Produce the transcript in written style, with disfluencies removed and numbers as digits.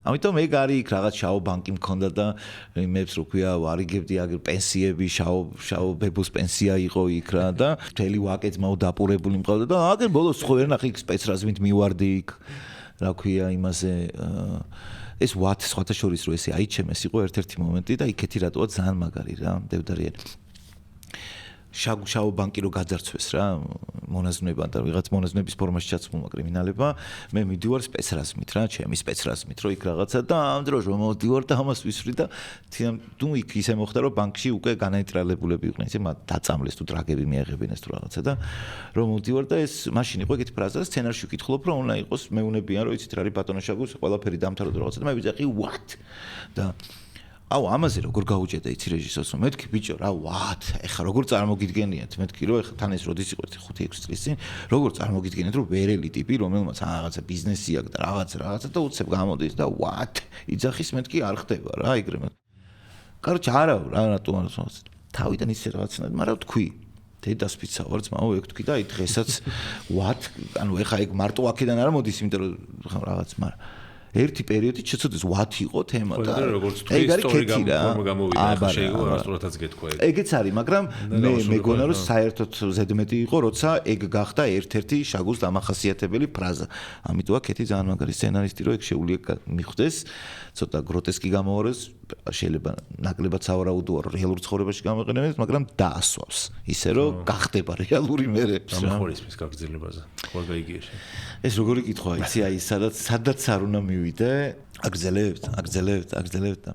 ამიტომ ეგ არის იქ რაღაც შაო ბანკი მქონდა და იმებს რო ქვია ვარიგებდი აგერ პენსიები შაო ბებოს პენსია იყო იქ რა და მთელი ვაკეც მაო დაპურებული მყავდა და აგერ ბოლოს ხო ვერ ნახე იქ სპეცრაზმით მივარდი იქ რა ქვია იმაზე ეს what სხვათა შორის რო ესე აიჩემეს იყო ერთ-ერთი მომენტი და იქეთი რატოა ძალიან მაგარი რა მდევდარიანი შაო ბანკი რო გაძარცვეს რა მონაზვნებმა და ვიღაც მონაზვნების ფორმაში ჩაცმულმა კრიმინალებმა მე მიდივარ სპეცრაზმით რა ჩემი სპეცრაზმით რო იქ რაღაცა და ამ დროს რომ მოვდივარ და ამას ვისვრი და თუ იქ ისე მოხდა რომ ბანკში უკვე განაინტრალებულები იყვნენ ისე მათ დაწამლეს თუ დრაგები მიეღებინეს თუ რაღაცა და რომ მოვდივარ და ეს მაშინ იყო ეგეთი ფრაზა სცენარში ვკითხულობ რომ უნდა იყოს მეუნებიან რომ იცით რა არის ბატონო შაგუს ყველაფერი დამთავრდა რაღაცა და მე ვიძახი what და აუ ამაზე როგორ გაუჭედა იცი რეჟისორს რომ მეთქი ბიჭო რა what ეხა როგორ წარმოგიდგენიათ მეთქი რომ ეხა თან ეს როდის იყო 5-6 წლის წინ როგორ წარმოგიდგენიათ რომ ვერელი ტიპი რომელმაც რაღაცა ბიზნესი აქვს და რაღაცა და უცებ გამოდის და what იძახის მეთქი არ ხდება რა ეგრე კაროჩე არა რა რატომ არ ვსვამს თავიდან ისე რაღაცნაირად მაგრამ თქვი დედასფიც ვარ ძმაო ეგ თქვი და აი დღესაც what ანუ ეხა ეგ მარტო აქედან არ მოდის იმიტომ რომ რაღაც მაგრამ ერთი პერიოდი შეცოდეს what იყო თემა და როგორც თქვი ისტორია გამოვიდა ახლა შეიძლება არასდროთაც გეთქვა ეგ ეგეც არის მაგრამ მე მეგონა რომ საერთოდ ზედმეტი იყო როცა ეგ გახდა ერთ-ერთი შაგუს დამახასიათებელი ფრაზა ამიტომ აქეთი ძალიან მაგარი სცენარისტი რომ ეგ შეუძლია მიხვდეს ცოტა გროტესკი გამოარეს შეიძლება ნაკლებად სავარაუდოა რომ რეალურ ცხოვრებაში გამოიყენებდეს მაგრამ დაასვავს ისე რომ გახდება რეალური მერე გამახორისმის გაგრძელებაზე ხო გაიგია ეს როგორი კითხვა იცი აი სადაც არ უნდა მივიდე აგრძელებთ და